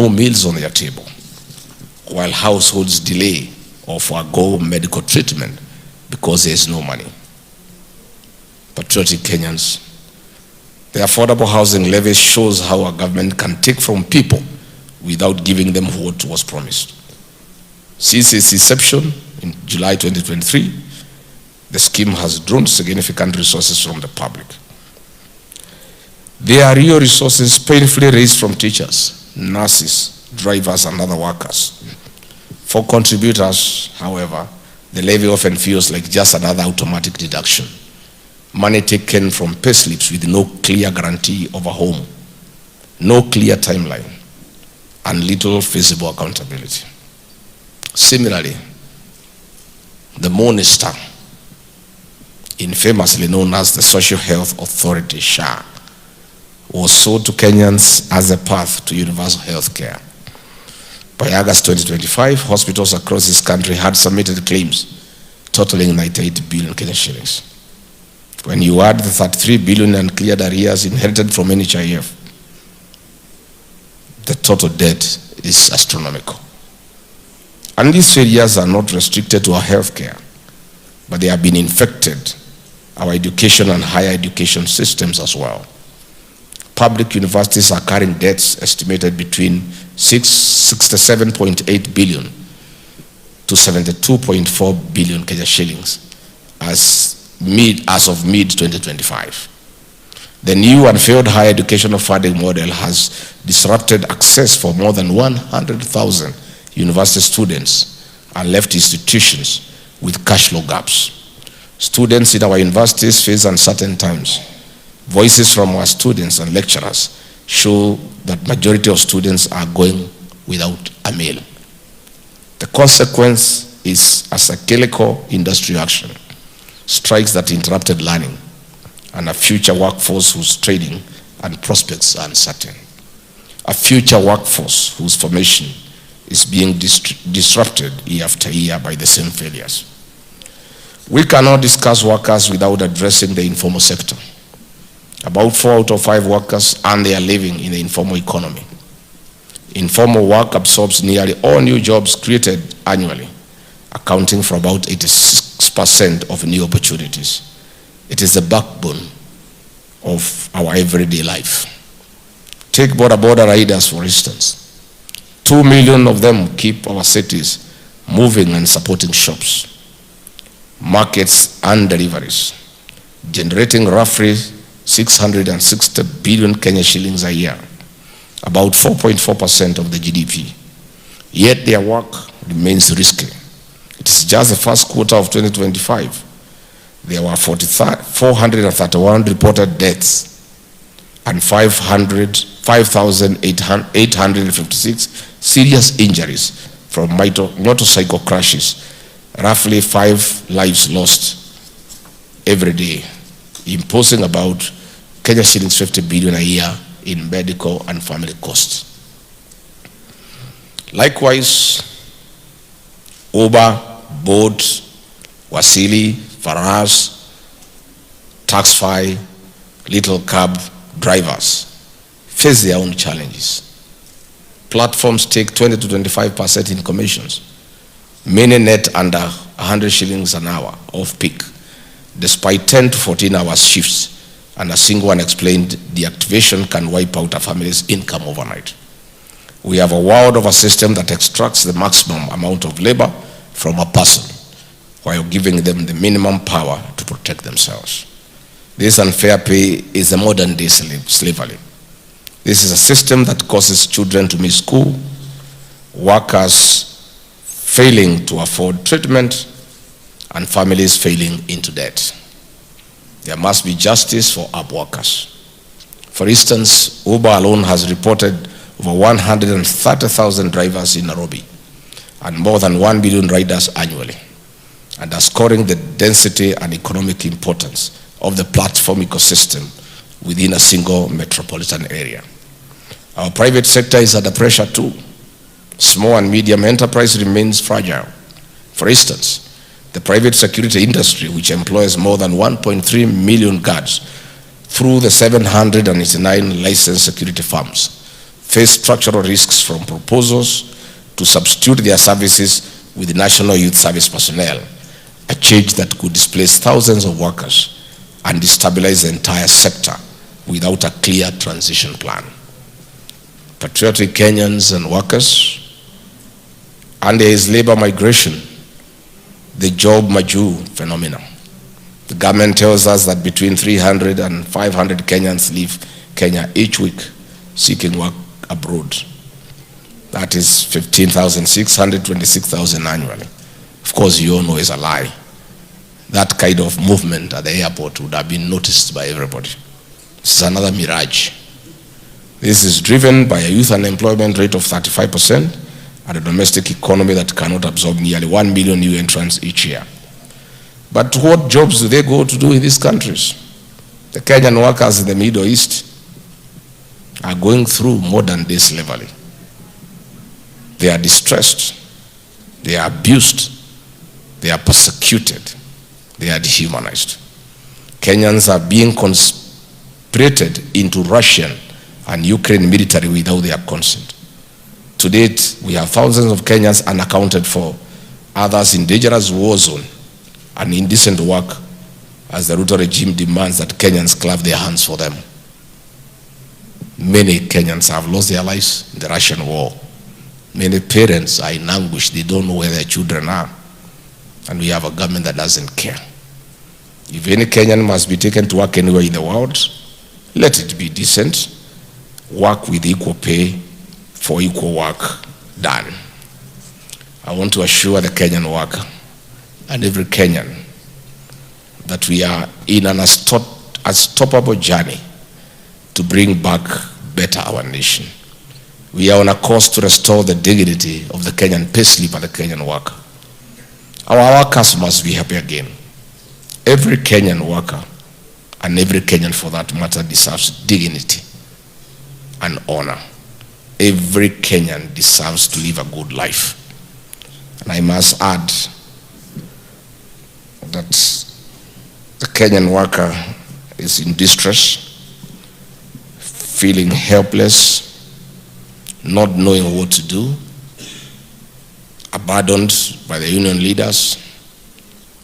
no meals on their table, while households delay or forego medical treatment because there is no money. Patriotic Kenyans, the affordable housing levy shows how a government can take from people without giving them what was promised. Since its inception in July 2023, the scheme has drawn significant resources from the public. There are real resources painfully raised from teachers, nurses, drivers, and other workers. For contributors, however, the levy often feels like just another automatic deduction, money taken from payslips with no clear guarantee of a home, no clear timeline, and little feasible accountability. Similarly, the Morning Star, infamously known as the Social Health Authority, SHA, was sold to Kenyans as a path to universal health care. By August 2025, hospitals across this country had submitted claims totaling 98 billion Kenyan shillings. When you add the 33 billion uncleared arrears inherited from NHIF, the total debt is astronomical. And these failures are not restricted to our healthcare, but they have been infected our education and higher education systems as well. Public universities are carrying debts estimated between 67.8 billion to 72.4 billion Kenya shillings as of mid-2025. The new and failed higher educational funding model has disrupted access for more than 100,000 university students and left institutions with cash flow gaps. Students in our universities face uncertain times. Voices from our students and lecturers show that majority of students are going without a meal. The consequence is a cyclical industry action, strikes that interrupted learning, and a future workforce whose training and prospects are uncertain. A future workforce whose formation is being disrupted year after year by the same failures. We cannot discuss workers without addressing the informal sector. About 4 out of 5 workers earn their living in the informal economy. Informal work absorbs nearly all new jobs created annually, accounting for about 86% of new opportunities. It is the backbone of our everyday life. Take border riders, for instance. 2 million of them keep our cities moving and supporting shops, markets, and deliveries, generating roughly 660 billion Kenya shillings a year, about 4.4% of the GDP. Yet their work remains risky. It is just the first quarter of 2025. There were 431 reported deaths and 5,856 serious injuries from motorcycle crashes, roughly 5 lives lost every day, imposing about Kenya shillings 50 billion a year in medical and family costs. Likewise, Uber, Bolt, Wasili, Faras, Taxify, Little Cab drivers face their own challenges. Platforms take 20 to 25% in commissions. Many net under 100 shillings an hour off peak, despite 10 to 14 hour shifts, and a single unexplained deactivation can wipe out a family's income overnight. We have a world of a system that extracts the maximum amount of labor from a person while giving them the minimum power to protect themselves. This unfair pay is a modern day slavery. This is a system that causes children to miss school, workers failing to afford treatment, and families failing into debt. There must be justice for up workers. For instance, Uber alone has reported over 130,000 drivers in Nairobi and more than 1 billion riders annually, underscoring the density and economic importance of the platform ecosystem within a single metropolitan area. Our private sector is under pressure too. Small and medium enterprise remains fragile. For instance, the private security industry, which employs more than 1.3 million guards through the 789 licensed security firms, face structural risks from proposals to substitute their services with National Youth Service personnel, a change that could displace thousands of workers and destabilize the entire sector without a clear transition plan. Patriotic Kenyans and workers, and there is labor migration, the job Maju phenomenon. The government tells us that between 300 and 500 Kenyans leave Kenya each week seeking work abroad. That is 15,600, 26,000 annually. Of course, you all know is a lie. That kind of movement at the airport would have been noticed by everybody. This is another mirage. This is driven by a youth unemployment rate of 35% and a domestic economy that cannot absorb nearly 1 million new entrants each year. But what jobs do they go to do in these countries? The Kenyan workers in the Middle East are going through modern day slavery. They are distressed, they are abused, they are persecuted, they are dehumanized. Kenyans are being conscripted into Russian and Ukraine military without their consent. To date, we have thousands of Kenyans unaccounted for, others in dangerous war zone and indecent work as the Ruto regime demands that Kenyans clap their hands for them. Many Kenyans have lost their lives in the Russian war. Many parents are in anguish. They don't know where their children are. And we have a government that doesn't care. If any Kenyan must be taken to work anywhere in the world, let it be decent. Work with equal pay for equal work done. I want to assure the Kenyan worker and every Kenyan that we are in an unstoppable journey to bring back better our nation. We are on a course to restore the dignity of the Kenyan payslip and the Kenyan worker. Our workers must be happy again. Every Kenyan worker and every Kenyan for that matter deserves dignity and honor. Every Kenyan deserves to live a good life. And I must add that the Kenyan worker is in distress, feeling helpless, not knowing what to do, abandoned by the union leaders,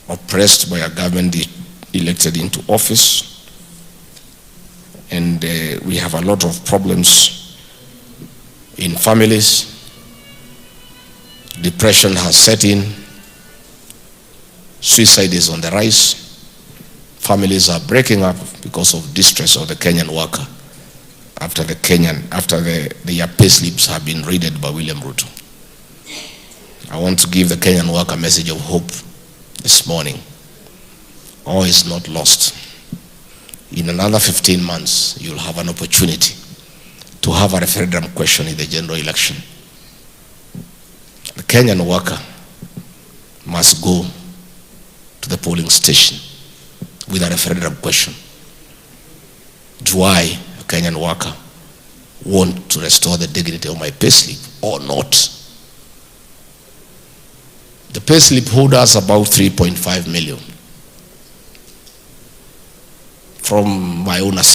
oppressed by a government elected into office, and we have a lot of problems in families. Depression has set in, suicide is on the rise, families are breaking up because of distress of the Kenyan worker after their pay slips have been raided by William Ruto. I want to give the Kenyan worker a message of hope this morning. All is not lost. In another 15 months, you'll have an opportunity to have a referendum question in the general election. The Kenyan worker must go to the polling station with a referendum question. Do I, a Kenyan worker, want to restore the dignity of my payslip or not? The payslip holders about 3.5 million. From my own